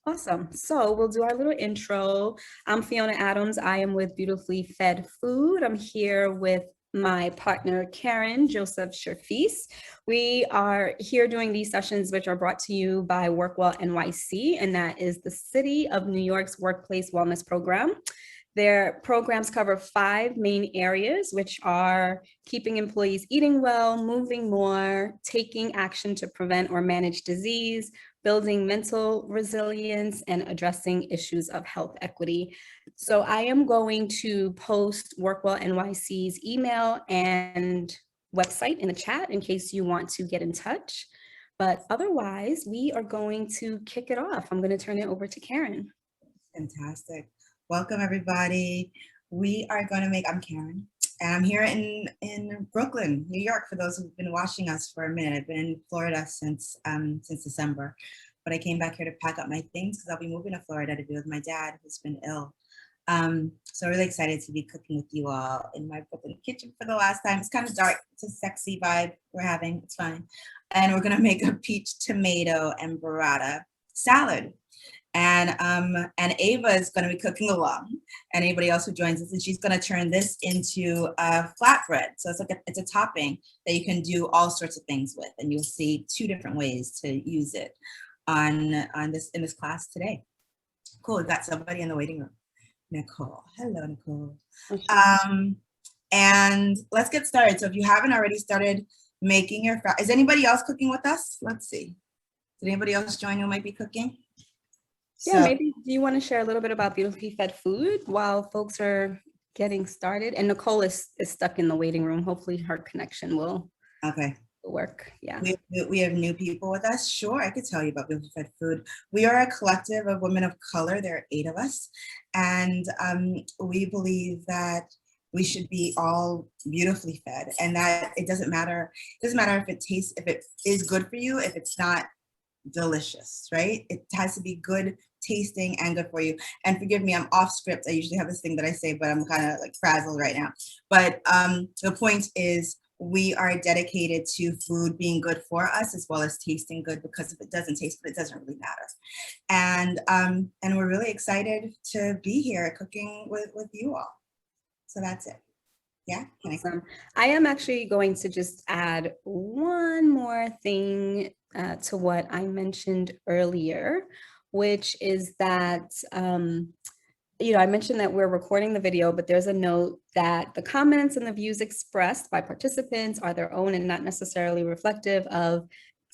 Awesome. So we'll do our little intro. I'm Fiona Adams. I am with Beautifully Fed Food. I'm here with my partner, Karen Joseph Sherfis. We are here doing these sessions, which are brought to you by WorkWell NYC, and that is the City of New York's workplace wellness program. Their programs cover 5 main areas, which are keeping employees eating well, moving more, taking action to prevent or manage disease, building mental resilience, and addressing issues of health equity. So I am going to post WorkWell NYC's email and website in the chat in case you want to get in touch. But otherwise, we are going to kick it off. I'm going to turn it over to Karen. Fantastic. Welcome, everybody. We are going to I'm Karen, and I'm here in Brooklyn, New York, for those who've been watching us for a minute. I've been in Florida since December, but I came back here to pack up my things because I'll be moving to Florida to be with my dad, who's been ill. So really excited to be cooking with you all in my Brooklyn kitchen for the last time. It's kind of dark. It's a sexy vibe we're having. It's fine. And we're going to make a peach tomato and burrata salad. And Ava is going to be cooking along, and anybody else who joins us, and she's going to turn this into a flatbread. So it's like it's a topping that you can do all sorts of things with, and you'll see 2 different ways to use it in this class today. Cool. We've got somebody in the waiting room. Nicole. Hello, Nicole. And let's get started. So if you haven't already started making your is anybody else cooking with us? Let's see. Did anybody else join who might be cooking? Yeah, maybe do you want to share a little bit about Beautifully Fed Food while folks are getting started? And Nicole is stuck in the waiting room. Hopefully her connection will work. Yeah. We have new people with us. Sure, I could tell you about Beautifully Fed Food. We are a collective of women of color. There are 8 of us. And we believe that we should be all beautifully fed, and that it doesn't matter if it tastes, if it is good for you, if it's not delicious, right? It has to be good tasting and good for you. And forgive me, I'm off script. I usually have this thing that I say, but I'm kind of like frazzled right now. But the point is, we are dedicated to food being good for us as well as tasting good, because if it doesn't taste good, it doesn't really matter. And we're really excited to be here cooking with you all. So that's it. Yeah. Awesome. I am actually going to just add one more thing to what I mentioned earlier, which is that, I mentioned that we're recording the video, but there's a note that the comments and the views expressed by participants are their own and not necessarily reflective of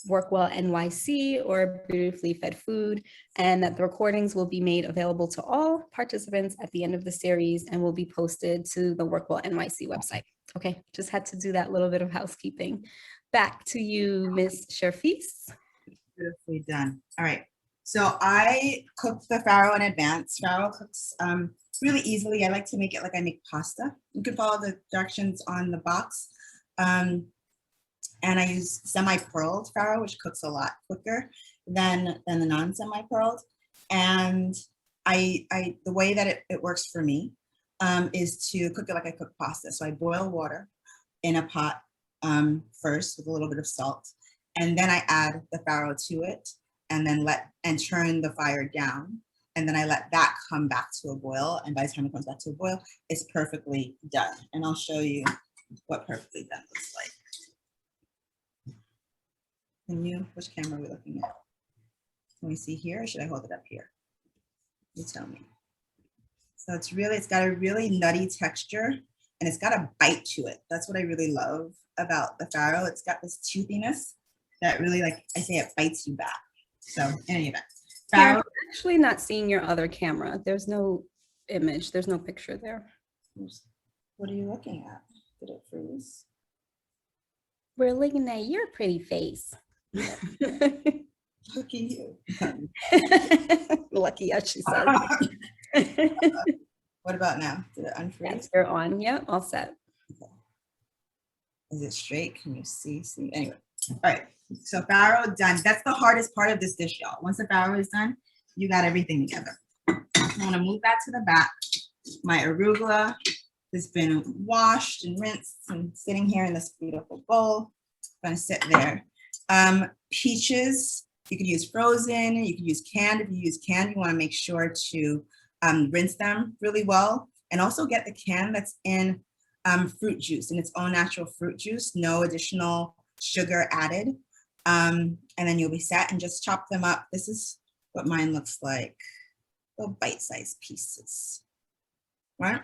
WorkWell NYC or Beautifully Fed Food, and that the recordings will be made available to all participants at the end of the series and will be posted to the WorkWell NYC website. Okay, just had to do that little bit of housekeeping. Back to you, Ms. Sherfis. Beautifully done. All right. So I cooked the farro in advance. Farro cooks really easily. I like to make it like I make pasta. You can follow the directions on the box. And I use semi-pearled farro, which cooks a lot quicker than the non-semi-pearled. And the way that it works for me is to cook it like I cook pasta. So I boil water in a pot first with a little bit of salt, and then I add the farro to it, and then turn the fire down, and then I let that come back to a boil. And by the time it comes back to a boil, it's perfectly done. And I'll show you what perfectly done looks like. Which camera are we looking at? Can we see here, or should I hold it up here? You tell me. So it's got a really nutty texture, and it's got a bite to it. That's what I really love about the farro. It's got this toothiness that really, like I say, it bites you back. So in any event, I'm actually not seeing your other camera. There's no image. There's no picture there. What are you looking at? Did it freeze? We're looking at your pretty face. Lucky you. Lucky, as she said. What about now? Did it unfreeze? Yes, you're on. Yep, all set. Okay. Is it straight? Can you see? Anyway, all right. So farro done. That's the hardest part of this dish, y'all. Once the farro is done, you got everything together. I'm gonna move that to the back. My arugula has been washed and rinsed and sitting here in this beautiful bowl. I'm gonna sit there. Peaches You could use frozen, you could use canned. If you use canned, you want to make sure to rinse them really well, and also get the can that's in fruit juice, in its own natural fruit juice, no additional sugar added. And then you'll be set and just chop them up. This is what mine looks like, little bite-sized pieces, right?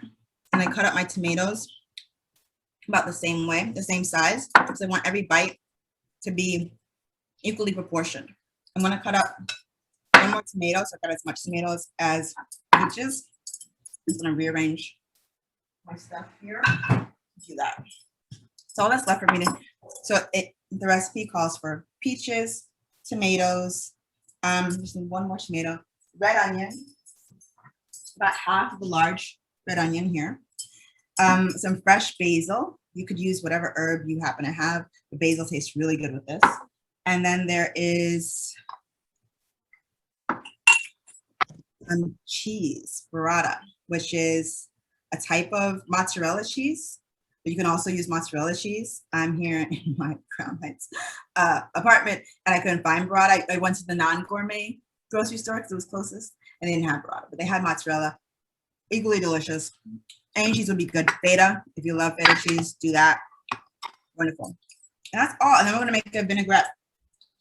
And I cut up my tomatoes about the same way, the same size, because I want every bite to be equally proportioned. I'm gonna cut up one more tomato, so I got as much tomatoes as peaches. I'm gonna rearrange my stuff here. Do that. So all that's left for me to, so the recipe calls for peaches, tomatoes, just one more tomato, red onion, about half of a large red onion here, some fresh basil. You could use whatever herb you happen to have. The basil tastes really good with this. And then there is cheese, Burrata, which is a type of mozzarella cheese. But you can also use mozzarella cheese. I'm here in my Crown Heights apartment, and I couldn't find Burrata. I went to the non-gourmet grocery store because it was closest, and they didn't have Burrata, but they had mozzarella, equally delicious. Any cheese would be good. Feta, if you love feta cheese, do that. Wonderful. And that's all. And then we're gonna make a vinaigrette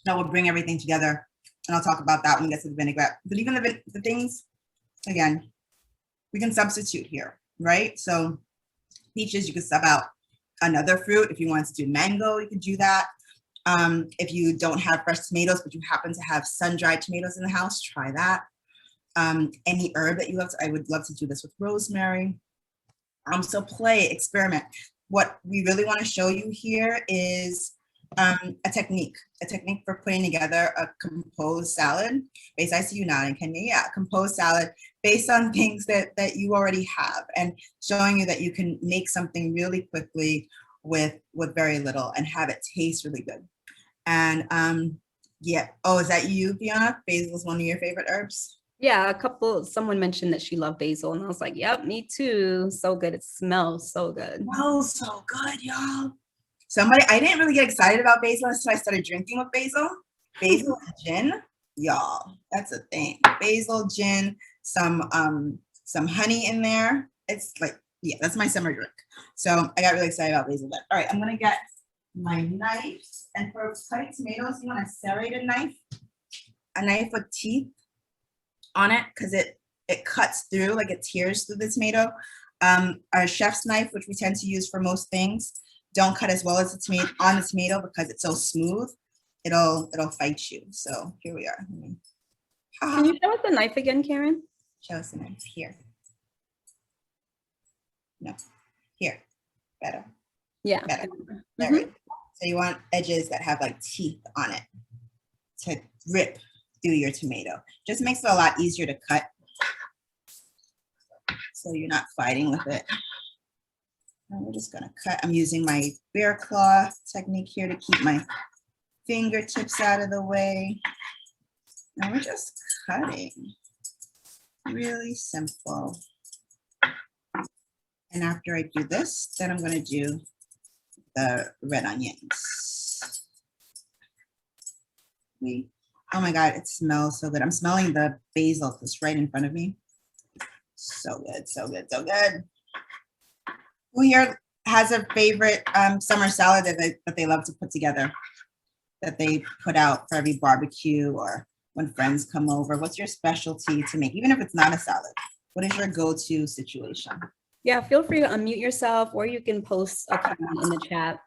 that will bring everything together. And I'll talk about that when we get to the vinaigrette. But even the things, again, we can substitute here, right? So peaches, you could sub out another fruit. If you want to do mango, you could do that. If you don't have fresh tomatoes, but you happen to have sun-dried tomatoes in the house, try that. Any herb that you love, I would love to do this with rosemary. So play, experiment. What we really want to show you here is a technique for putting together a composed salad based, I see you nodding, Kenya, yeah, composed salad based on things that you already have, and showing you that you can make something really quickly with very little and have it taste really good. And yeah, oh, is that you, Fiona? Basil is one of your favorite herbs? Yeah, someone mentioned that she loved basil, and I was like, yep, me too. So good. It smells so good. Smells so good, y'all. I didn't really get excited about basil until I started drinking with basil. Basil and gin, y'all, that's a thing. Basil, gin, some honey in there. It's like, yeah, that's my summer drink. So I got really excited about basil. All right, I'm gonna get my knife, and for cutting tomatoes, you want a serrated knife, a knife with teeth on it, because it cuts through, like it tears through the tomato. Our chef's knife, which we tend to use for most things, don't cut as well as the tomato on the tomato because it's so smooth. It'll fight you. So here we are. Can you show us the knife again, Karen? Show us the knife here. No, here. Better. Yeah. Better. There we go. So you want edges that have like teeth on it to rip through your tomato. Just makes it a lot easier to cut, so you're not fighting with it. And we're just gonna cut. I'm using my bear claw technique here to keep my fingertips out of the way. And we're just cutting. Really simple. And after I do this, then I'm gonna do the red onions. Oh my God, it smells so good. I'm smelling the basil that's right in front of me. So good, so good, so good. Who here has a favorite summer salad that they love to put together, that they put out for every barbecue or when friends come over? What's your specialty to make, even if it's not a salad? What is your go-to situation? Yeah, feel free to unmute yourself, or you can post a comment in the chat.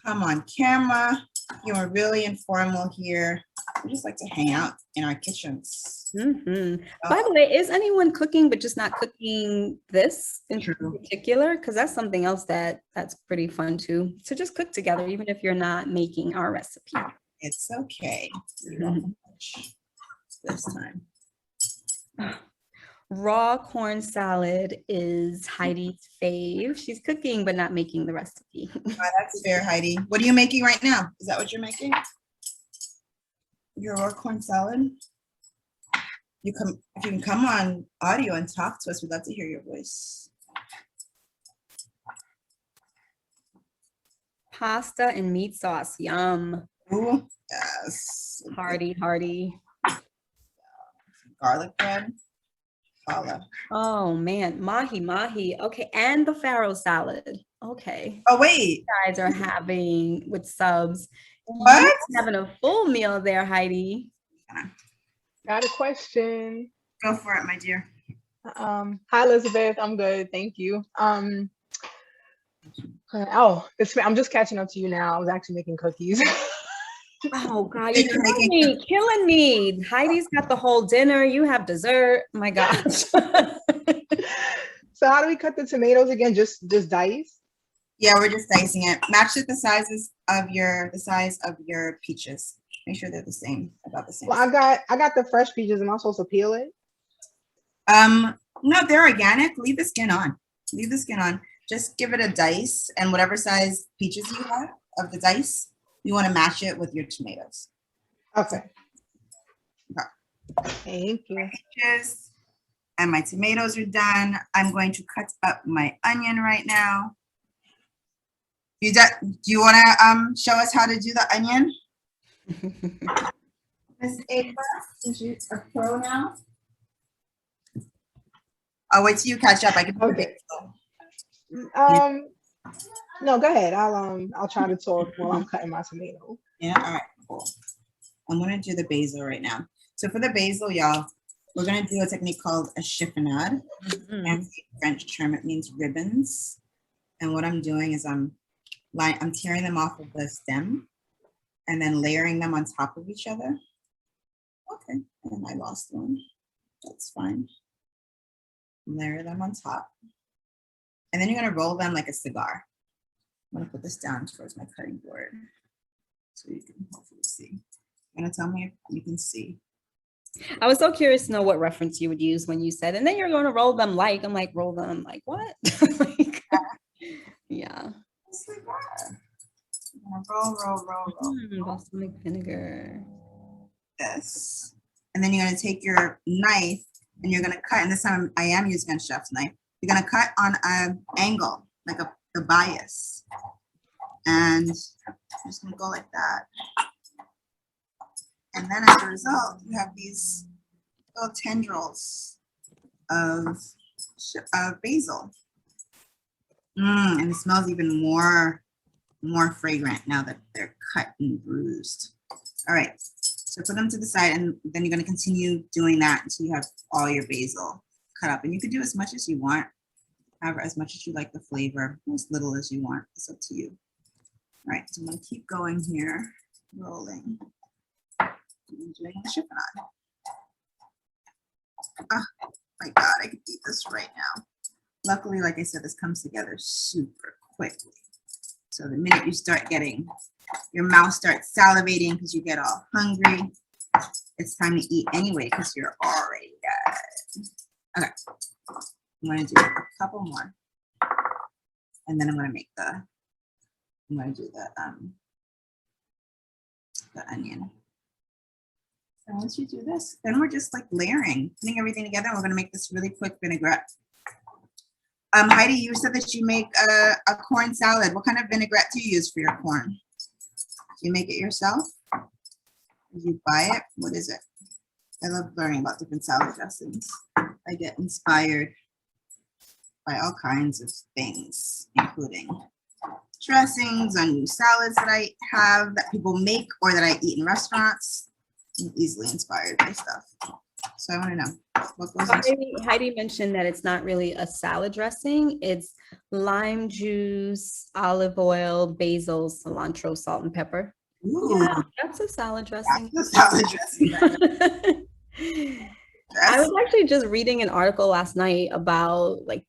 Come on camera. You are really informal here. We just like to hang out in our kitchens. By the way, is anyone cooking but just not cooking this in particular? Because that's something else that's pretty fun too. So just cook together, even if you're not making our recipe. It's okay. This time. Raw corn salad is Heidi's fave. She's cooking but not making the recipe. Oh, that's fair, Heidi. What are you making right now? Is that what you're making? Your raw corn salad? If you can come on audio and talk to us, we'd love to hear your voice. Pasta and meat sauce, yum. Ooh, Yes. Hearty, hearty. Garlic bread. Follow. Oh man, mahi mahi. Okay, and the farro salad. Okay. Oh wait. You guys are having with subs. What? You're having a full meal there, Heidi. Got a question. Go for it, my dear. Hi Elizabeth, I'm good, thank you. Oh, I'm just catching up to you now. I was actually making cookies. Oh God, you're killing me. Heidi's got the whole dinner. You have dessert. My gosh. So how do we cut the tomatoes again? Just dice? Yeah, we're just dicing it. Match it the size of your peaches. Make sure they're the same, about the same. Well, I got the fresh peaches. Am I supposed to peel it? No, they're organic. Leave the skin on. Leave the skin on. Just give it a dice, and whatever size peaches you have of the dice, you want to match it with your tomatoes. Okay. Thank you. My peaches and my tomatoes are done. I'm going to cut up my onion right now. Do you want to show us how to do the onion? Miss Ava, since you're a pro now. I'll wait till you catch up. I can. Okay. No, go ahead. I'll try to talk while I'm cutting my tomato. Yeah. All right. Cool. I'm gonna do the basil right now. So for the basil, y'all, we're gonna do a technique called a chiffonade. Fancy French term. It means ribbons. And what I'm doing is I'm tearing them off of the stem and then layering them on top of each other. Okay. And I lost one. That's fine. Layer them on top. And then you're going to roll them like a cigar. I'm going to put this down towards my cutting board so you can hopefully see. You're going to tell me if you can see. I was so curious to know what reference you would use when you said, and then you're going to roll them like, I'm like, roll them like what? Like, yeah. Cigar. I'm going to roll. Balsamic vinegar. This. And then you're going to take your knife and you're going to cut, and this time I am using a chef's knife. You're going to cut on an angle, like the bias. And I'm just going to go like that. And then as a result, you have these little tendrils of basil. And it smells even more fragrant now that they're cut and bruised. All right, so put them to the side, and then you're going to continue doing that until you have all your basil cut up. And you can do as much as you want, however, as much as you like the flavor, as little as you want. It's up to you. All right, so I'm going to keep going here, rolling. I'm doing the chiffonade. Oh my God, I could eat this right now. Luckily, like I said, this comes together super quickly. So the minute you start getting, your mouth starts salivating because you get all hungry, it's time to eat anyway because you're already dead. Okay, I'm going to do a couple more. And then I'm going to do the onion. And once you do this, then we're just like layering, putting everything together. And we're going to make this really quick vinaigrette. Heidi, you said that you make a corn salad. What kind of vinaigrette do you use for your corn? Do you make it yourself? Do you buy it? What is it? I love learning about different salad dressings. I get inspired by all kinds of things, including dressings on new salads that I have that people make or that I eat in restaurants. I'm easily inspired by stuff. So I want to know what goes into. Heidi mentioned that it's not really a salad dressing. It's lime juice, olive oil, basil, cilantro, salt, and pepper. Ooh, Yeah, that's a salad dressing. that's a salad dressing. I was actually just reading an article last night about like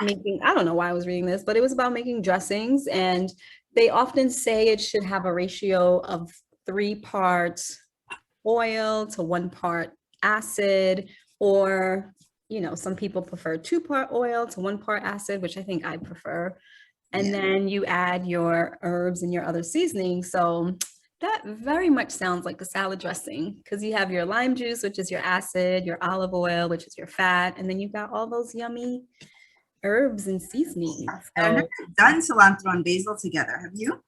making, I don't know why I was reading this, but it was about making dressings. And they often say it should have a ratio of 3 parts oil to 1 part acid, or, you know, some people prefer 2-part oil to 1 part acid, which I think I prefer. And then you add your herbs and your other seasonings. So that very much sounds like a salad dressing because you have your lime juice, which is your acid, your olive oil, which is your fat, and then you've got all those yummy herbs and seasonings. I've never done cilantro and basil together. Have you?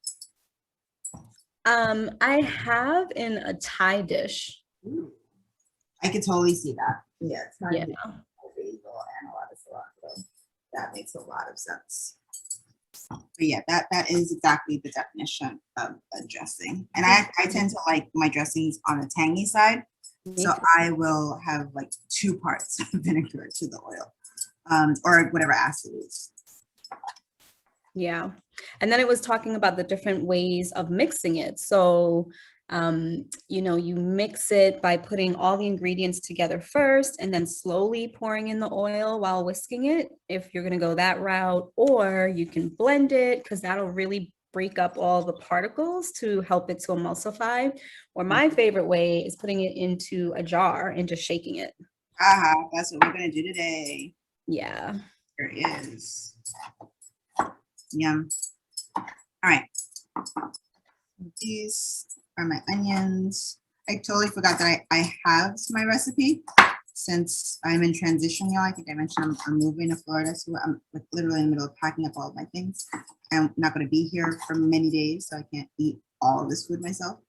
I have in a Thai dish. Ooh, I could totally see that. Yeah, it's not Yeah. basil and a lot of cilantro. That makes a lot of sense. But yeah, that is exactly the definition of a dressing. And I tend to like my dressings on the tangy side. So I will have like 2 parts of vinegar to the oil, or whatever acid is. Yeah. And then it was talking about the different ways of mixing it. So, you know, you mix it by putting all the ingredients together first and then slowly pouring in the oil while whisking it, if you're going to go that route, or you can blend it because that'll really break up all the particles to help it to emulsify. Or my favorite way is putting it into a jar and just shaking it. That's what we're going to do today. Yeah. There is. Yum. All right. These are my onions. I totally forgot that I have my recipe since I'm in transition, y'all. I think I mentioned I'm moving to Florida, so I'm like literally in the middle of packing up all of my things. I'm not going to be here for many days, so I can't eat all of this food myself.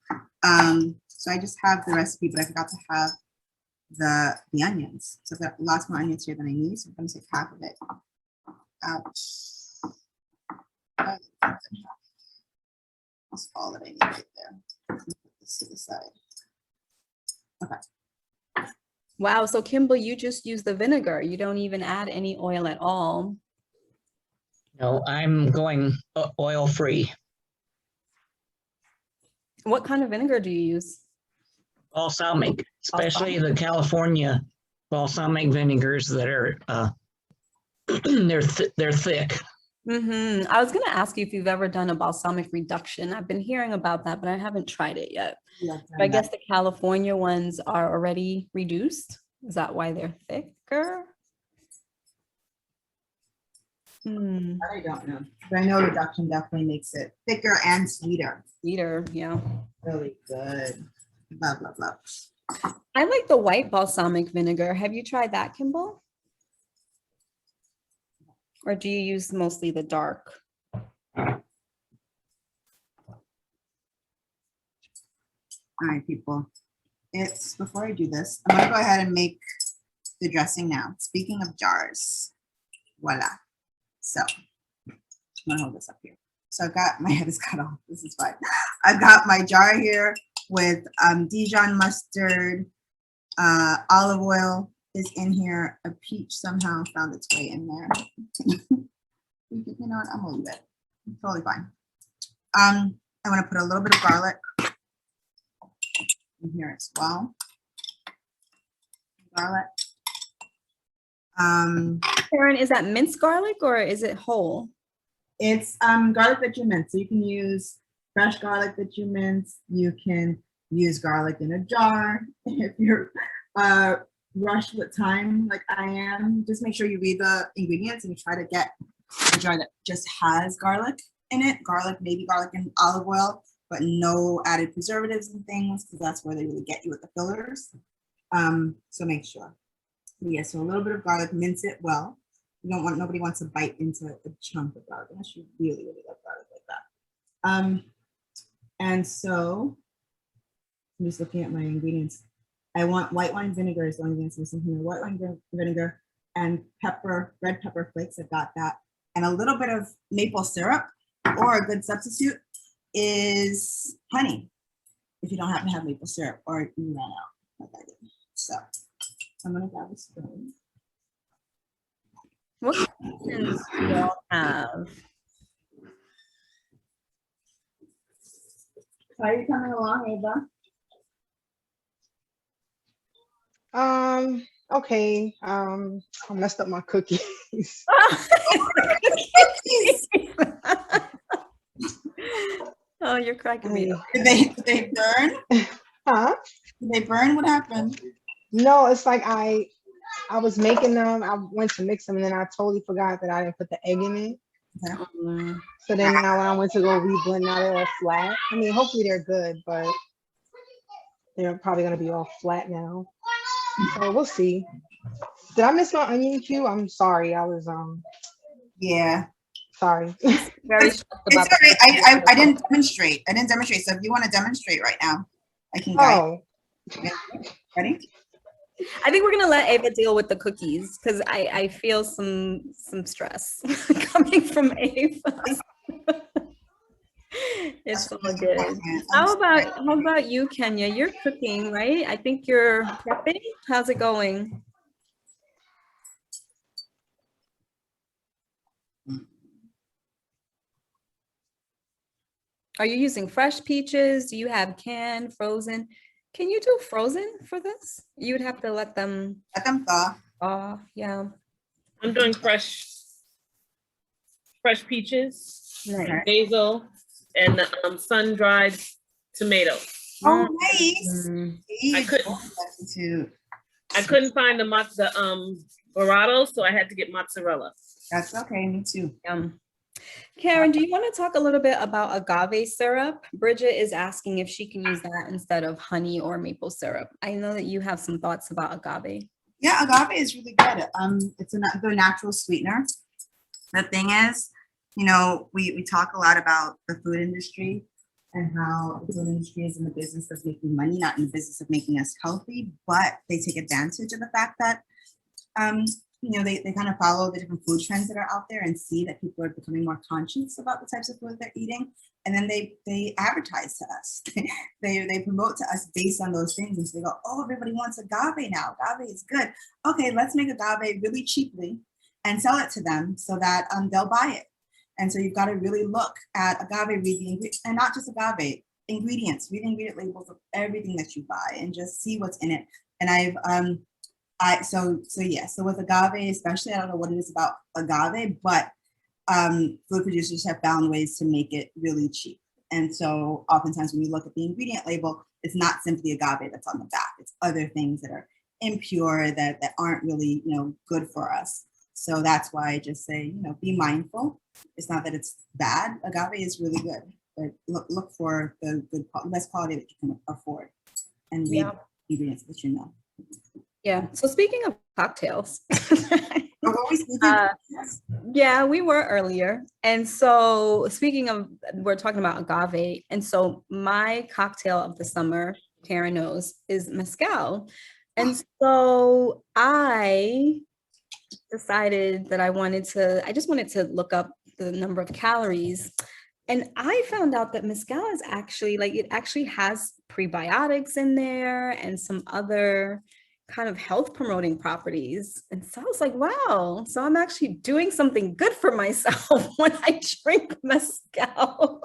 So I just have the recipe, but I forgot to have the onions. So I've got lots more onions here than I need, so I'm going to take half of it out. That's all that I need right there. Put this to the side. Okay. Wow. So Kimball, you just use the vinegar. You don't even add any oil at all. No, I'm going oil free. What kind of vinegar do you use? Balsamic, especially the California balsamic vinegars that are they're thick. I was going to ask you if you've ever done a balsamic reduction. I've been hearing about that, but I haven't tried it yet. Yeah, But I guess the California ones are already reduced. Is that why they're thicker? I don't know, but I know reduction definitely makes it thicker and sweeter. Sweeter, yeah. Really good. Blah, blah, blah. I like the white balsamic vinegar. Have you tried that, Kimball? Or do you use mostly the dark? All right, people. It's before I do this, I'm gonna go ahead and make the dressing now. Speaking of jars, voila. So I'm gonna hold this up here. So I've got my head is cut off. This is fine. I've got my jar here with Dijon mustard, olive oil is in here. A peach somehow found its way in there. You know what? I'm gonna leave it. Totally fine. I'm gonna put a little bit of garlic in here as well. Garlic. Karen, is that minced garlic or is it whole? It's garlic that you mince. So you can use fresh garlic that you mince. You can use garlic in a jar. If you're rushed with time like I am, just make sure you read the ingredients and you try to get a jar that just has garlic in it. Garlic, maybe garlic and olive oil, but no added preservatives and things, because that's where they really get you with the fillers. So make sure. Yeah, so a little bit of garlic, mince it well. You don't want, nobody wants to bite into a chunk of garlic unless you really, really love garlic like that. And so I'm just looking at my ingredients. I want white wine vinegar is the only thing that's missing here. White wine vinegar and pepper, red pepper flakes. I've got that. And a little bit of maple syrup, or a good substitute is honey, if you don't happen to have maple syrup or you ran out like I did. So I'm gonna grab a spoon. What questions do you all have? How are you coming along, Ava? Okay. I messed up my cookies. Oh, you're cracking me up. Did they burn? Huh? Did they burn? What happened? No, it's like I was making them. I went to mix them, and then I totally forgot that I didn't put the egg in it. Okay. So then now when I went to go reblend, now they're all flat. I mean, hopefully they're good, but they're probably gonna be all flat now. So we'll see. Did I miss my onion cue? I'm sorry. I was Yeah. Sorry. Very It's stressed it's about all the right. I didn't demonstrate. I didn't demonstrate. So if you want to demonstrate right now, I can guide. Oh, You. Ready? I think we're gonna let Ava deal with the cookies because I feel some stress coming from Ava. It's all good. How about you, Kenya? You're cooking, right? I think you're prepping. How's it going? Are you using fresh peaches? Do you have canned, frozen? Can you do frozen for this? You would have to let them Let them thaw. yeah. I'm doing fresh peaches, Nice. basil, and sun-dried tomato. Oh, nice. Mm. I couldn't- Substitute. I couldn't find the Burrata, so I had to get mozzarella. That's okay. Me too. Yum. Karen, do you want to talk a little bit about agave syrup? Bridget is asking if she can use that instead of honey or maple syrup. I know that you have some thoughts about agave. Yeah, agave is really good. It's the natural sweetener. The thing is, you know, we talk a lot about the food industry and how the food industry is in the business of making money, not in the business of making us healthy, but they take advantage of the fact that, you know, they kind of follow the different food trends that are out there and see that people are becoming more conscious about the types of food they're eating. And then they advertise to us. they promote to us based on those things. And so they go, oh, everybody wants agave now. Agave is good. Okay, let's make agave really cheaply and sell it to them so that they'll buy it. And so you've got to really look at agave, read the ingredients, and not just agave, ingredients, read the ingredient labels of everything that you buy and just see what's in it. And so with agave, especially, I don't know what it is about agave, but food producers have found ways to make it really cheap. And so oftentimes when we look at the ingredient label, it's not simply agave that's on the back. It's other things that are impure that aren't really, you know, good for us. So that's why I just say, you know, be mindful. It's not that it's bad. Agave is really good, but look for the best quality that you can afford and read the ingredients that you know. Yeah. So speaking of cocktails, Yes. yeah, we were earlier. And so speaking of, we're talking about agave. And so my cocktail of the summer, Karen knows, is mezcal. And so I decided that I just wanted to look up the number of calories. And I found out that mezcal is actually it actually has prebiotics in there and some other kind of health promoting properties. And so I was like, wow, so I'm actually doing something good for myself when I drink mezcal.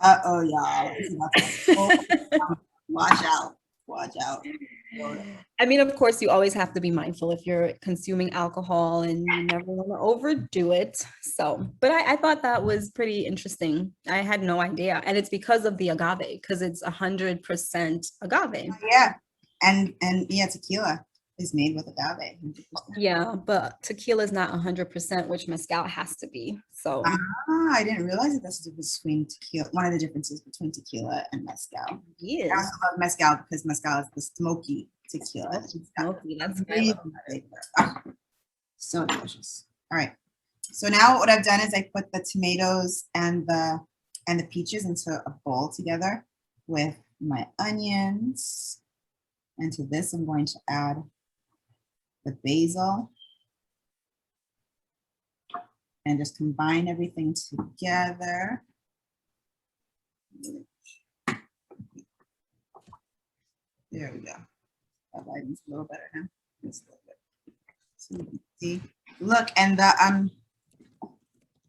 Uh-oh, y'all. Watch out. Watch out. I mean, of course, you always have to be mindful if you're consuming alcohol and you never want to overdo it. So, but I thought that was pretty interesting. I had no idea. And it's because of the agave, because it's 100% agave. Yeah. And yeah, tequila is made with agave. 100%. Yeah, but tequila is not 100%, which mezcal has to be. So I didn't realize that that's the difference between tequila. One of the differences between tequila and mezcal. I yeah, also love mezcal because mezcal is the smoky tequila. smoky, that's Really good. flavor. So delicious. All right. So now what I've done is I put the tomatoes and the peaches into a bowl together with my onions. And to this, I'm going to add the basil and just combine everything together. There we go. That lighting's a little better now. Just a little bit. So you can see. Look, and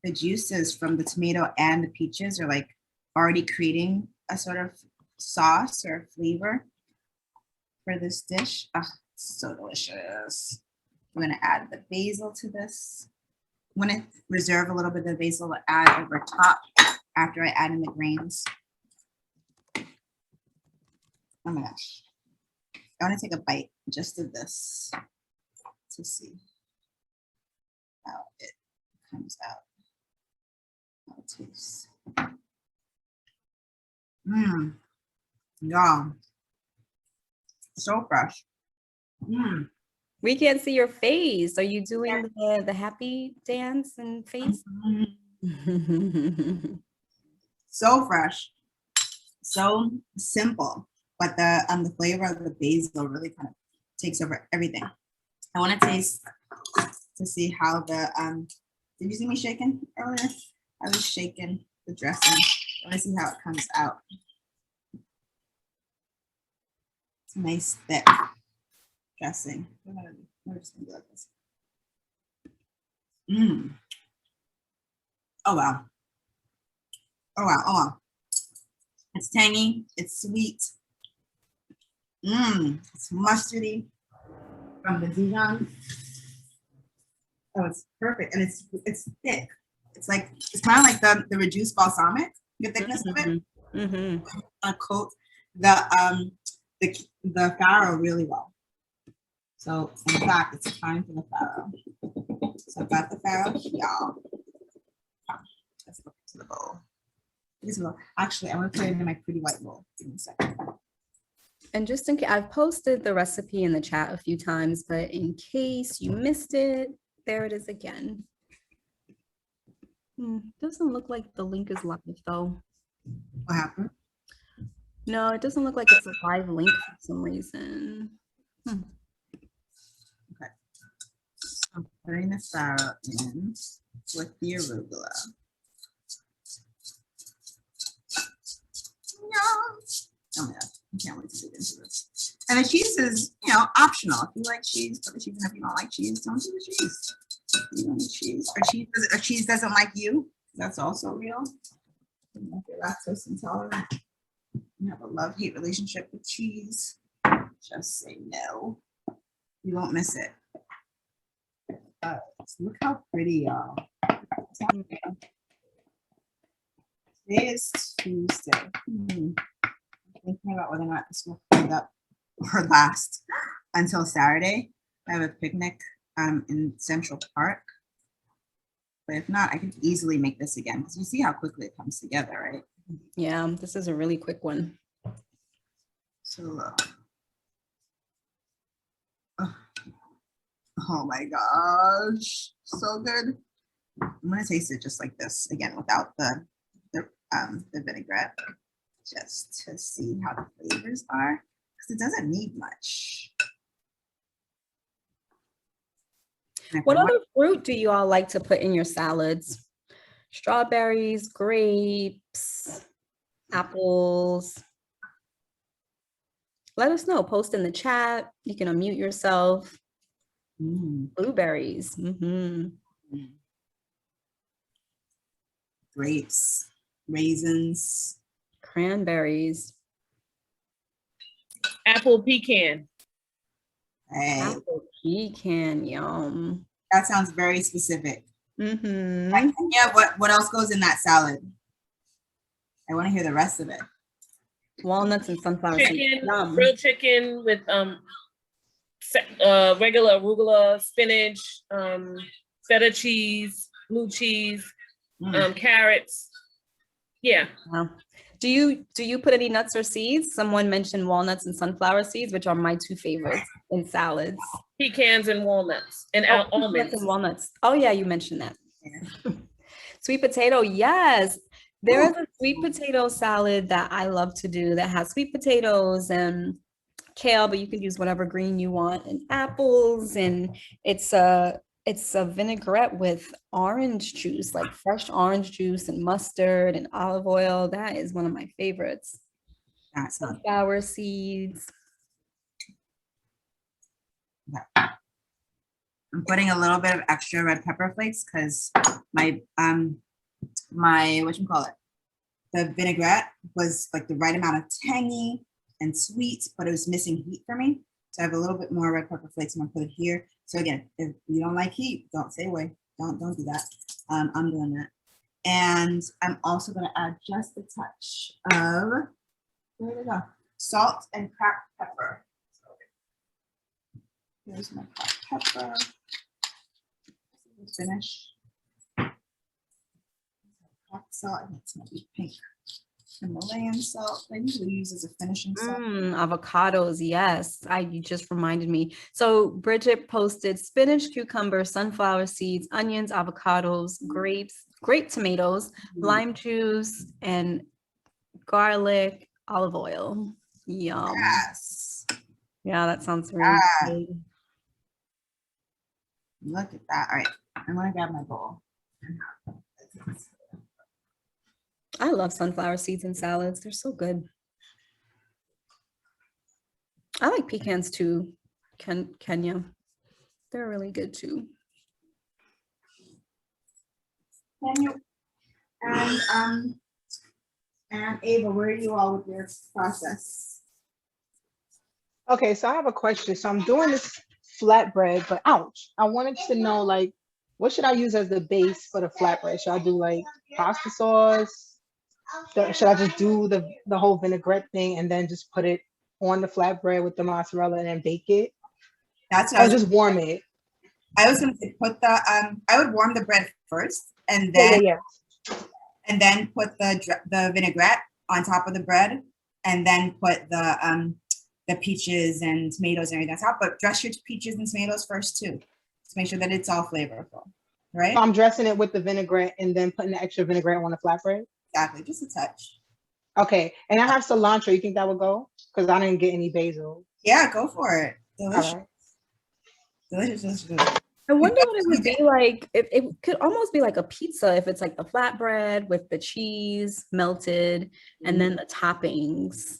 the juices from the tomato and the peaches are like already creating a sort of sauce or flavor for this dish. Ah, so delicious. We're gonna add the basil to this. I'm gonna reserve a little bit of the basil to add over top after I add in the grains. Oh my gosh. I wanna take a bite just of this to see how it comes out, how it tastes. Yeah. So fresh. We can't see your face. Are you doing the happy dance and face? So fresh, so simple, but the flavor of the basil really kind of takes over everything. I want to taste to see how the did you see me shaking earlier? I was shaking the dressing. I want to see how it comes out. It's a nice thick dressing. We're just gonna do like this. Oh wow. Oh wow. Oh wow. It's tangy. It's sweet. It's mustardy from the Dijon. Oh, it's perfect, and it's thick. It's like it's kind of like the reduced balsamic, the thickness of it. Coat the farro really well. So in fact, it's time for the farro. So I've got the farro, y'all. Let's look into the bowl. Actually, I want to put it in my pretty white bowl. Give me a second. And just in case, I've posted the recipe in the chat a few times, but in case you missed it, there it is again. Doesn't look like the link is live though. What happened? No, it doesn't look like it's a live link for some reason. Okay. So I'm putting the farro in with the arugula. Oh my god, I can't wait to dig into this. And the cheese is, optional. If you like cheese, put the cheese in. If you don't like cheese, don't do the cheese. You don't need cheese. Or cheese doesn't like you. That's also real. If you're lactose intolerant, you have a love-hate relationship with cheese, just say no. You won't miss it. Look how pretty, y'all. Today is Tuesday. I'm thinking about whether or not this will hold up or last until Saturday. I have a picnic in Central Park. But if not, I could easily make this again because you see how quickly it comes together, right? Yeah, this is a really quick one. So, oh my gosh, so good. I'm gonna taste it just like this again without the vinaigrette, just to see how the flavors are, because it doesn't need much. What other fruit do you all like to put in your salads? Strawberries, grapes, apples. Let us know. Post in the chat. You can unmute yourself. Blueberries. Grapes, raisins, Cranberries. Apple pecan. Hey, Apple pecan, yum. that sounds very specific. Mm-hmm. Yeah, what else goes in that salad? I want to hear the rest of it. Walnuts and sunflower seeds. Chicken, Yum. grilled chicken with regular arugula, spinach, feta cheese, blue cheese, carrots. Yeah. Wow. Do you put any nuts or seeds? Someone mentioned walnuts and sunflower seeds, which are my two favorites in salads. Pecans and walnuts and Peanuts almonds. and walnuts. Oh yeah, you mentioned that. Yeah. Sweet potato, yes. There is a sweet potato salad that I love to do that has sweet potatoes and kale, but you can use whatever green you want, and apples, and it's a vinaigrette with orange juice, like fresh orange juice and mustard and olive oil. That is one of my favorites. That's not Sunflower seeds. I'm putting a little bit of extra red pepper flakes because my the vinaigrette was like the right amount of tangy and sweet, but it was missing heat for me. So I have a little bit more red pepper flakes. I'm gonna put it here. So again, if you don't like heat, don't stay away. Don't do that. I'm doing that. And I'm also gonna add just a touch of, where we go, salt and cracked pepper. So here's my cracked pepper. Finish. Cracked salt, and it's gonna be pink. Himalayan salt. I usually use as a finishing salt. Avocados, yes. You just reminded me. So Bridget posted spinach, cucumber, sunflower seeds, onions, avocados, grapes, grape tomatoes, lime juice, and garlic, olive oil. Yum. Yes. Yeah, that sounds really Yeah. good. Look at that. All right. I'm gonna grab my bowl. I love sunflower seeds in salads. They're so good. I like pecans too, Kenya. They're really good too. And Ava, where are you all with your process? Okay, so I have a question. So I'm doing this flatbread, but ouch. I wanted to know, like, what should I use as the base for the flatbread? Should I do like pasta sauce? Should I just do the whole vinaigrette thing and then just put it on the flatbread with the mozzarella and then bake it? That's what Or just warm it? I was gonna say put the I would warm the bread first and Yeah, then yeah. and then put the vinaigrette on top of the bread and then put the peaches and tomatoes and everything on top, but dress your peaches and tomatoes first too, to make sure that it's all flavorful, right? So I'm dressing it with the vinaigrette and then putting the extra vinaigrette on the flatbread? Exactly, just a touch. Okay, and I have cilantro. You think that would go? Because I didn't get any basil. Yeah, go for it. All Delicious. right. Delicious, delicious. I wonder what it would be like. It could almost be like a pizza if it's like the flatbread with the cheese melted and then the toppings.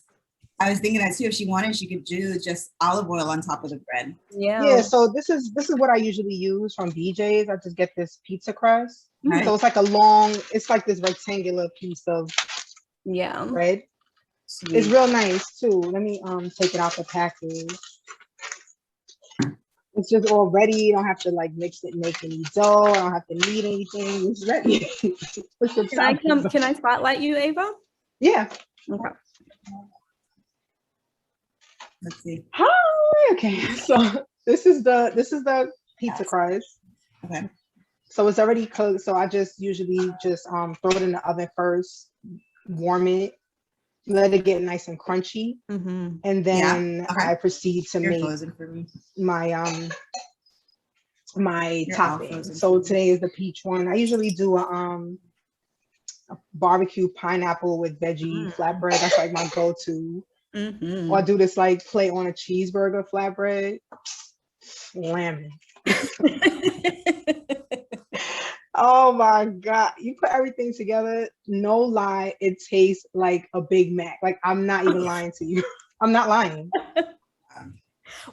I was thinking that too. If she wanted, she could do just olive oil on top of the bread. Yeah, so this is what I usually use from BJ's. I just get this pizza crust. Right. So it's like a long, it's like this rectangular piece of bread. Sweet. It's real nice too. Let me take it out the package. It's just all ready. You don't have to like mix it, make any dough. I don't have to knead anything. It's ready. Can I spotlight you, Ava? Yeah. Okay. Let's see. Hi. Okay. So this is the pizza crust. Okay. So it's already cooked. So I just usually just throw it in the oven first, warm it, let it get nice and crunchy, and then I proceed to make my my topping. So today is the peach one. I usually do a barbecue pineapple with veggie flatbread. That's like my go-to. Or I do this like plate on a cheeseburger flatbread. Slamming. Oh my God. You put everything together, no lie, it tastes like a Big Mac. Like, I'm not even lying to you. I'm not lying.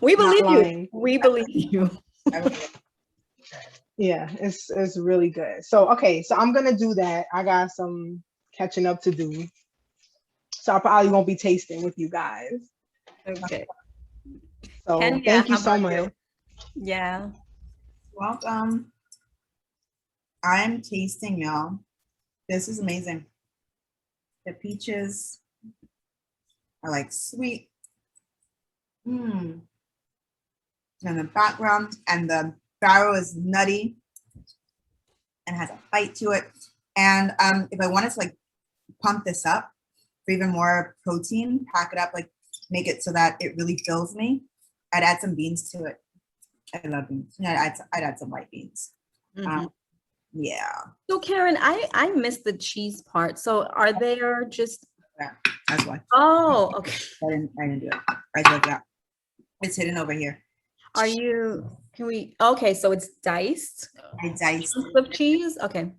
We believe you. We believe you. Yeah, it's really good. So, okay, so I'm gonna do that. I got some catching up to do. So I probably won't be tasting with you guys. Okay. So thank you so much. Yeah. Welcome. I'm tasting, y'all. This is amazing. The peaches are like sweet. And the background and the farro is nutty and has a bite to it. And if I wanted to like pump this up for even more protein, pack it up, like make it so that it really fills me, I'd add some beans to it. I love beans. I'd add some white beans. Yeah. So Karen, I missed the cheese part. So are there just? Yeah, that's why. Oh, okay. I didn't do it. I did that. It's hidden over here. Are you? Can we? Okay, so it's diced. I diced of cheese. Okay.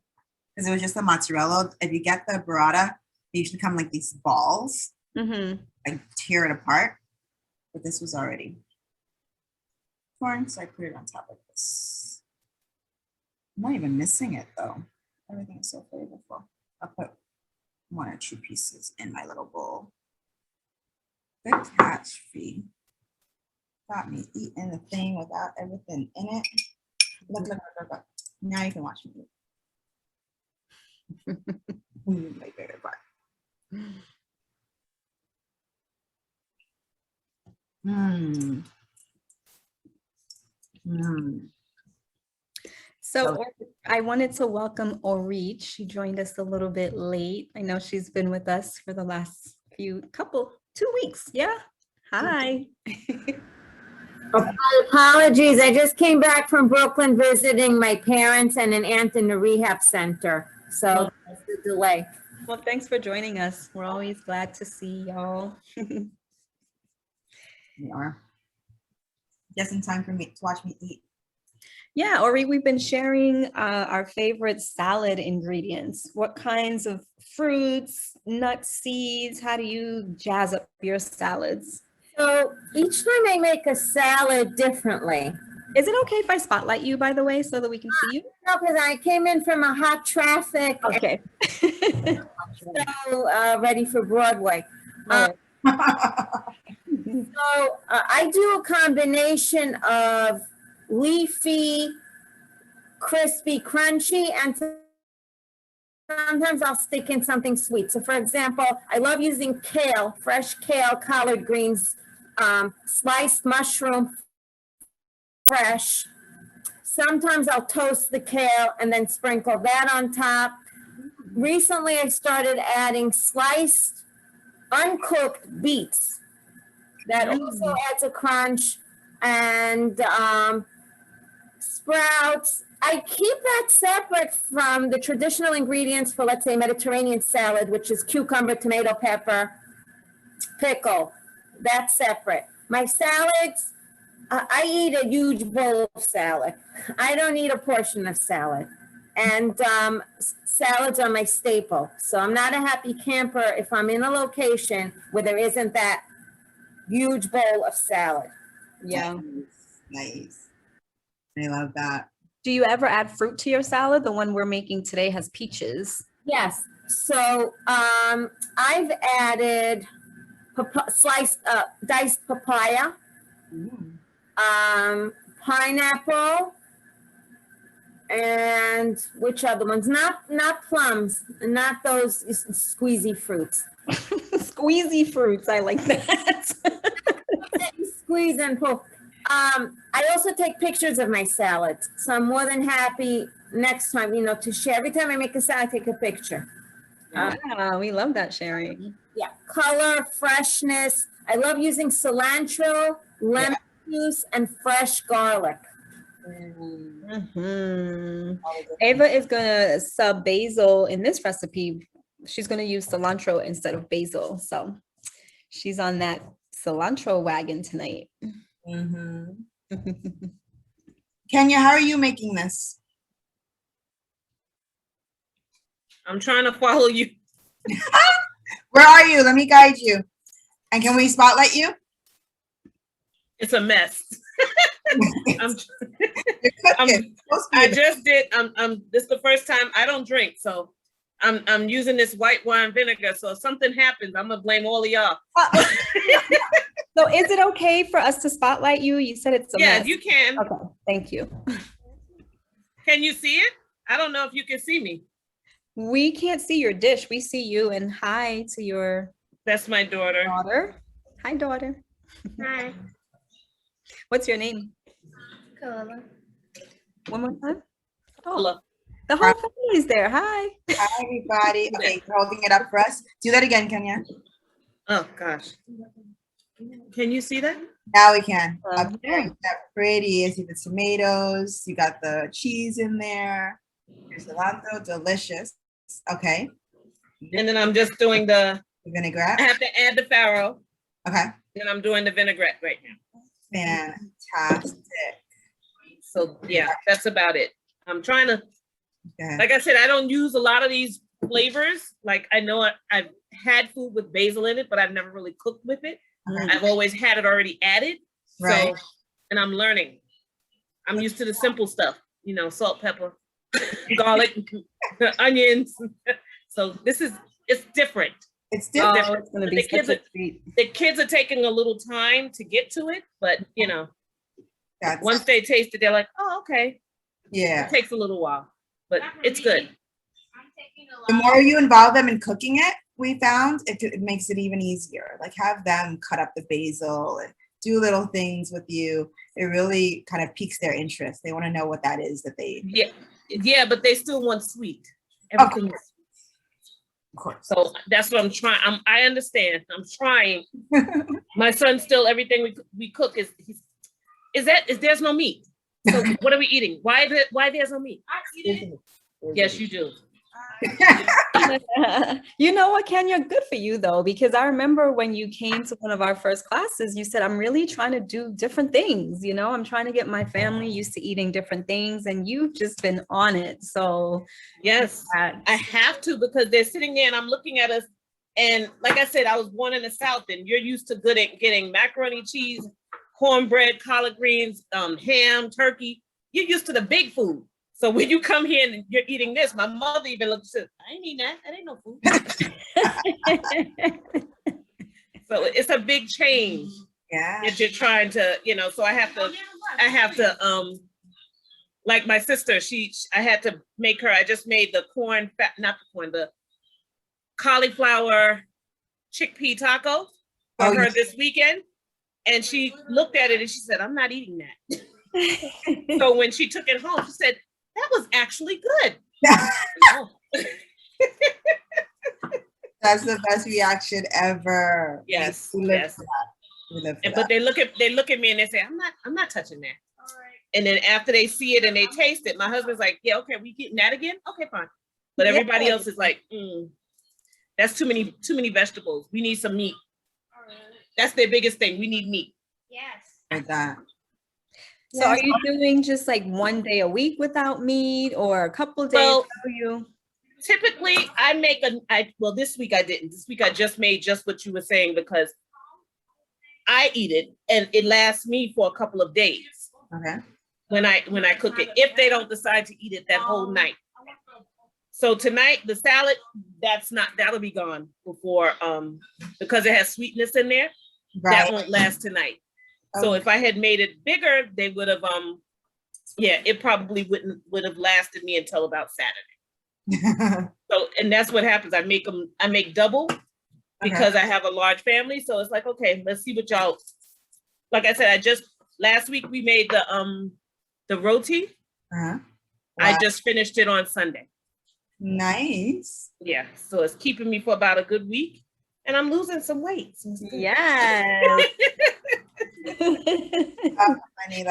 Because it was just the mozzarella. If you get the burrata, they usually come like these balls. Like tear it apart. But this was already torn, so I put it on top of this. I'm not even missing it though. Everything is so flavorful. I'll put 1 or 2 pieces in my little bowl. Good catch, Fee. Got me eating the thing without everything in it. Look. Now you can watch me eat. My favorite part. So I wanted to welcome Orit. She joined us a little bit late. I know she's been with us for the last 2 weeks. Yeah. Hi. My apologies. I just came back from Brooklyn visiting my parents and an aunt in the rehab center. So that's the delay. Well, thanks for joining us. We're always glad to see y'all. We are. Just in time for me to watch me eat. Yeah, Ori, we've been sharing our favorite salad ingredients. What kinds of fruits, nuts, seeds, how do you jazz up your salads? So each time I make a salad differently. Is it okay if I spotlight you, by the way, so that we can see you? No, because I came in from a hot traffic. Okay. So ready for Broadway. So I do a combination of leafy, crispy, crunchy, and sometimes I'll stick in something sweet. So for example, I love using kale, fresh kale, collard greens, sliced mushroom, fresh. Sometimes I'll toast the kale and then sprinkle that on top. Recently, I started adding sliced, uncooked beets. That also adds a crunch, and sprouts. I keep that separate from the traditional ingredients for, let's say, Mediterranean salad, which is cucumber, tomato, pepper, pickle. That's separate. My salads, I eat a huge bowl of salad. I don't eat a portion of salad. And salads are my staple. So I'm not a happy camper if I'm in a location where there isn't that huge bowl of salad. Yeah. Nice. I love that. Do you ever add fruit to your salad? The one we're making today has peaches. Yes. So I've added sliced, diced papaya, pineapple, and which other ones? Not plums, not those squeezy fruits. Squeezy fruits, I like that. Squeeze and pull. I also take pictures of my salads, so I'm more than happy next time, to share. Every time I make a salad, I take a picture. We love that sharing. Yeah, color, freshness. I love using cilantro, lemon juice, and fresh garlic. Ava is gonna sub basil in this recipe. She's gonna use cilantro instead of basil, so she's on that cilantro wagon tonight. Kenya, how are you making this? I'm trying to follow you. Where are you? Let me guide you. And can we spotlight you? It's a mess. I just did. This is the first time I don't drink, so I'm using this white wine vinegar. So if something happens, I'm gonna blame all of y'all. So is it okay for us to spotlight you? You said it's a mess. You can. Okay, thank you. Can you see it? I don't know if you can see me. We can't see your dish. We see you, and hi to your. That's my daughter. Hi, daughter. Hi. What's your name? Cola. One more time. Hello. The whole family is there. Hi. Hi, everybody. Okay, holding it up for us. Do that again, Kenya. Oh, gosh. Can you see that? Now we can. Okay. That pretty. You see the tomatoes. You got the cheese in there. There's cilantro. Delicious. Okay. And then I'm just doing the vinaigrette. I have to add the farro. Okay. And I'm doing the vinaigrette right now. Fantastic. So yeah, that's about it. I'm trying to, like I said, I don't use a lot of these flavors. Like I know I've had food with basil in it, but I've never really cooked with it. I've always had it already added. Right. So, and I'm learning. I'm used to the simple stuff, salt, pepper, garlic, onions. So it's different. It's different. Oh, it's gonna be such a treat. The kids are taking a little time to get to it, but once they taste it, they're like, oh, okay. Yeah. It takes a little while, but it's good. The more you involve them in cooking it, we found it makes it even easier. Like have them cut up the basil and do little things with you, it really kind of piques their interest. They want to know what that is that they. Yeah, but they still want sweet. Everything is sweet. Of course. So that's what I'm trying. I understand. I'm trying. My son still, everything we cook is there's no meat. So what are we eating? Why there's no meat? I eat it. Yes, you do. You know what, Kenya, good for you though, because I remember when you came to one of our first classes, you said, I'm really trying to do different things. You know, I'm trying to get my family used to eating different things, and you've just been on it. So yes, I have to, because they're sitting there and I'm looking at us. And like I said, I was born in the South, and you're used to good at getting macaroni, cheese, cornbread, collard greens, ham, turkey. You're used to the big food. So when you come here and you're eating this, my mother even looks and says, I ain't eating that. That ain't no food. So it's a big change. Yeah. That you're trying to, so I have to, like my sister, I had to make her, I just made the the cauliflower chickpea taco for her this weekend. And she looked at it and she said, I'm not eating that. So when she took it home, she said, that was actually good. That's the best reaction ever. Yes. We live for that. But they look at me and they say, I'm not touching that. Right. And then after they see it and they taste it, my husband's like, yeah, okay, we getting that again? Okay, fine. But everybody else is like, that's too many vegetables. We need some meat. That's their biggest thing. We need meat. Yes. Like that. So are you doing just like one day a week without meat, or a couple days? Well, you? Typically I make this week I didn't. This week I just made just what you were saying, because I eat it and it lasts me for a couple of days. Okay. When I cook it, if they don't decide to eat it that whole night. So tonight, the salad, that'll be gone before, because it has sweetness in there. Right. That won't last tonight. So if I had made it bigger, they would have, it probably would have lasted me until about Saturday. So, and that's what happens. I make double because I have a large family. So it's like, okay, let's see what y'all, like I said, last week we made the roti. Wow. I just finished it on Sunday. Nice. Yeah. So it's keeping me for about a good week, and I'm losing some weight. So yes.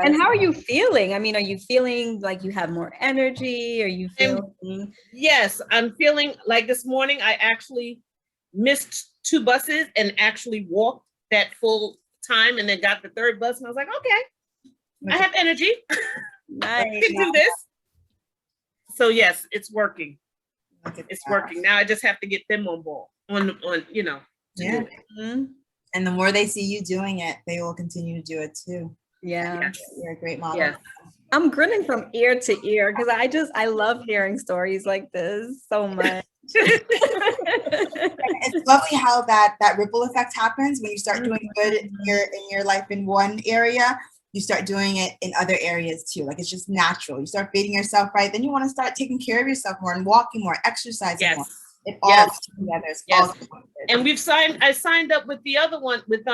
And how are you feeling? I mean, are you feeling like you have more energy? Are you feeling? Yes, I'm feeling like this morning I actually missed 2 buses and actually walked that full time, and then got the 3rd bus, and I was like, okay, I have energy. Nice. I can do this. So yes, it's working. It's working. Now I just have to get them on board. Yeah. Mm-hmm. And the more they see you doing it, they will continue to do it too. Yeah. Yes. You're a great model. Yes. I'm grinning from ear to ear because I love hearing stories like this so much. It's lovely how that ripple effect happens when you start doing good in your life in one area. You start doing it in other areas too. Like, it's just natural. You start feeding yourself right, then you want to start taking care of yourself more and walking more, exercising more. It all comes together. It's all and I signed up with the other one, with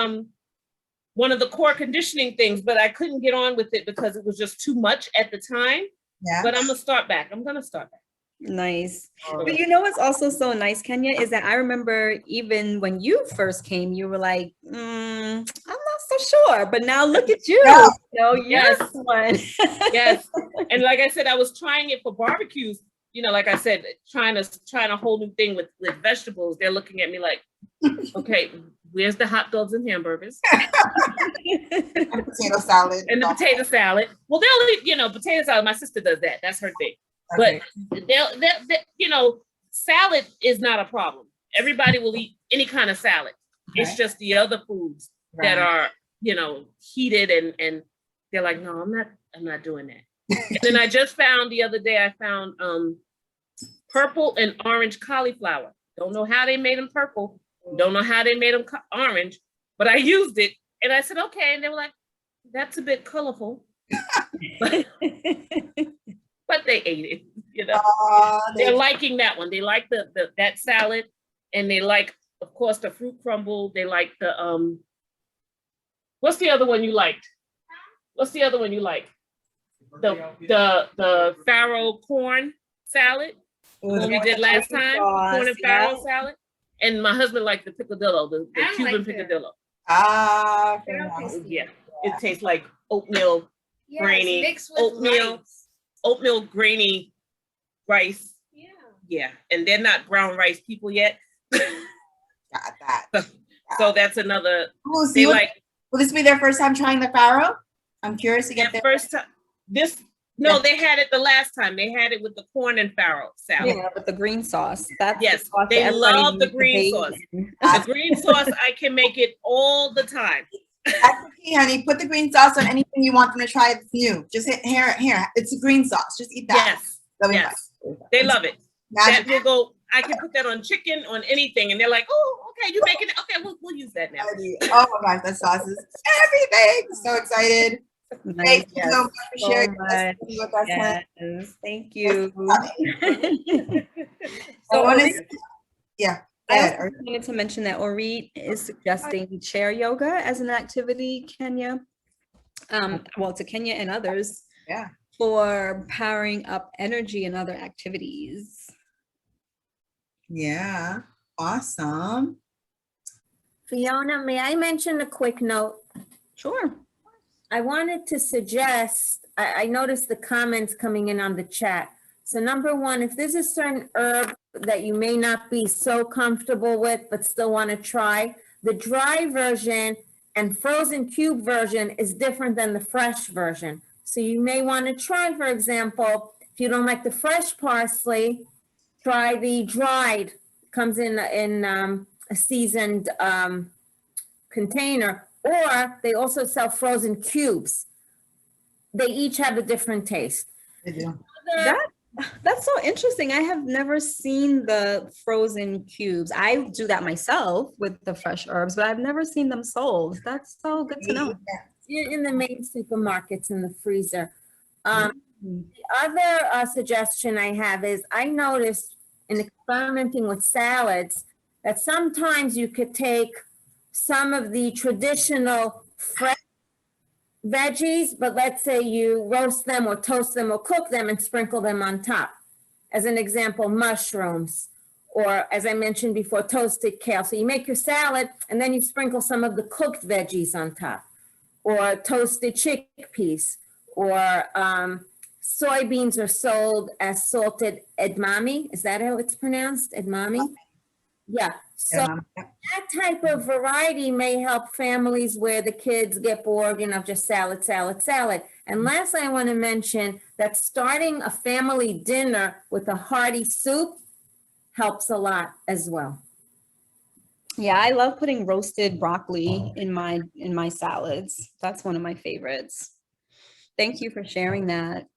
one of the core conditioning things, but I couldn't get on with it because it was just too much at the time. Yeah. But I'm gonna start back. Nice. But you know what's also so nice, Kenya, is that I remember even when you first came, you were like, I'm not so sure. But now look at you. Yeah. You know, yes. One. Yes. And like I said, I was trying it for barbecues. Like I said, trying a whole new thing with vegetables. They're looking at me like, okay, where's the hot dogs and hamburgers? And potato salad. And the potato salad. Well, they'll eat, potato salad. My sister does that. That's her thing. Okay. But they'll salad is not a problem. Everybody will eat any kind of salad. Okay. It's just the other foods that are, heated and they're like, no, I'm not doing that. And then I just found the other day, purple and orange cauliflower. Don't know how they made them purple. Don't know how they made them orange, but I used it and I said, okay. And they were like, that's a bit colorful. But they ate it, They're liking that one. They like that salad, and they like, of course, the fruit crumble. They like the What's the other one you liked? What's the other one you like? The farro corn salad. The one we did last time. Corn and farro salad. And my husband liked the picadillo, the Cuban picadillo. Ah, yeah. It tastes like oatmeal, grainy, oatmeal grainy rice. Yeah, and they're not brown rice people yet. Got that. So that's another. Will this be their first time trying the farro? I'm curious to get their first time. They had it the last time. They had it with the corn and farro salad. Yeah, with the green sauce. That's they love the green sauce. The green sauce, I can make it all the time. That's the key, honey. Put the green sauce on anything you want them to try that's new. Just hit here. It's a green sauce. Just eat that. Yes. They love it. That will go. I can put that on chicken, on anything, and they're like, "Oh, okay, you making it? Okay, we'll use that now." Oh my gosh, that sauce is everything. So excited. Thank you so much for sharing with us. Yes, thank you. I also wanted to mention that Orit is suggesting chair yoga as an activity, Kenya. To Kenya and others. Yeah. For powering up energy and other activities. Yeah, awesome. Fiona, may I mention a quick note? Sure. I wanted to suggest, I noticed the comments coming in on the chat. So number one, if there's a certain herb that you may not be so comfortable with, but still want to try, the dry version and frozen cube version is different than the fresh version. So you may want to try, for example, if you don't like the fresh parsley, try the dried, comes in a seasoned container, or they also sell frozen cubes. They each have a different taste. They do. That's so interesting. I have never seen the frozen cubes. I do that myself with the fresh herbs, but I've never seen them sold. That's so good to know. In the main supermarkets in the freezer. The other suggestion I have is I noticed in experimenting with salads that sometimes you could take some of the traditional fresh veggies, but let's say you roast them or toast them or cook them and sprinkle them on top. As an example, mushrooms, or as I mentioned before, toasted kale. So you make your salad and then you sprinkle some of the cooked veggies on top, or toasted chickpeas, or soybeans are sold as salted edamame. Is that how it's pronounced? Edamame? Yeah. So that type of variety may help families where the kids get bored, just salad. And lastly, I want to mention that starting a family dinner with a hearty soup helps a lot as well. Yeah, I love putting roasted broccoli in my salads. That's one of my favorites. Thank you for sharing that.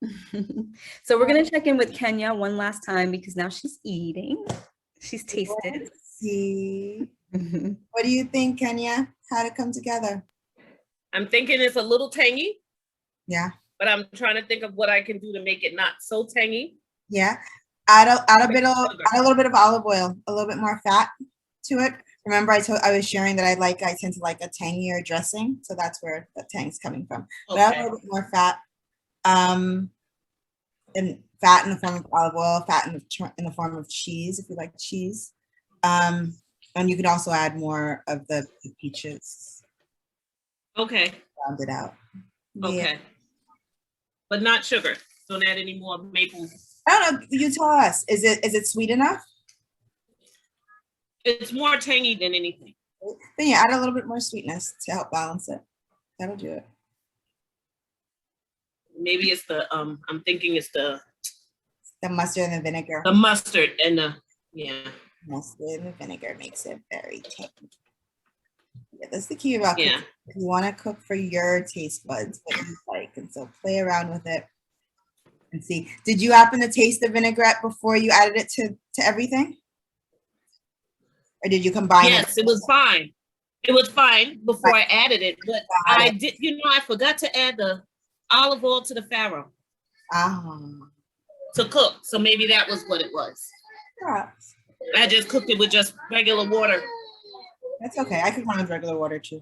So we're going to check in with Kenya one last time because now she's eating. She's tasted. See. What do you think, Kenya? How'd it come together? I'm thinking it's a little tangy. Yeah. But I'm trying to think of what I can do to make it not so tangy. Yeah. Add a little bit of olive oil, a little bit more fat to it. Remember, I was sharing that I tend to like a tangier dressing, so that's where the tang's coming from. Okay. But add a little bit more fat, and fat in the form of olive oil, fat in the form of cheese if you like cheese, and you could also add more of the peaches. Okay. Round it out. Okay. Yeah. But not sugar. Don't add any more maple. I don't know. You tell us. Is it sweet enough? It's more tangy than anything. Then yeah, add a little bit more sweetness to help balance it. That'll do it. Maybe it's the I'm thinking it's the mustard and the vinegar. The mustard and the mustard and the vinegar makes it very tangy. Yeah, that's the key about cooking. You want to cook for your taste buds, what you like, and so play around with it and see. Did you happen to taste the vinaigrette before you added it to everything? Or did you combine it? Yes, it was fine. It was fine before I added it, but I did. I forgot to add the olive oil to the farro to cook. So maybe that was what it was. Yeah. I just cooked it with just regular water. That's okay. I could run with regular water too.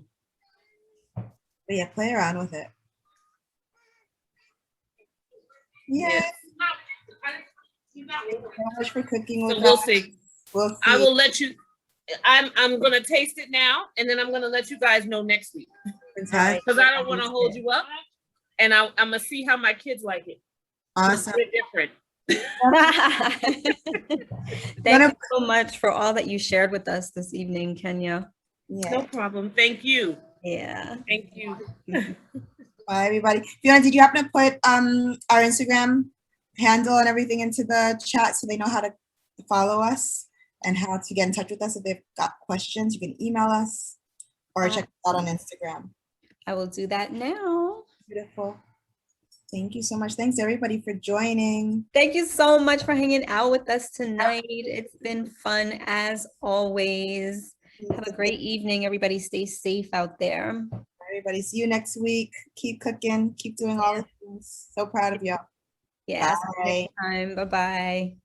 But yeah, play around with it. Yeah. Yes. Thank you so much for cooking with So we'll us. see. We'll see. I will let you. I'm gonna taste it now, and then I'm gonna let you guys know next week. Fantastic. Because I don't want to hold you up, and I'm gonna see how my kids like it. Awesome. We're different. Thank you so much for all that you shared with us this evening, Kenya. Yeah. No problem. Thank you. Yeah. Thank you. Bye, everybody. Fiona, did you happen to put our Instagram handle and everything into the chat so they know how to follow us and how to get in touch with us? If they've got questions, you can email us or check us out on Instagram. I will do that now. Beautiful. Thank you so much. Thanks everybody for joining. Thank you so much for hanging out with us tonight. It's been fun as always. Have a great evening. Everybody stay safe out there. Everybody, see you next week. Keep cooking. Keep doing all the things. So proud of y'all. Yes. Bye. Bye-bye.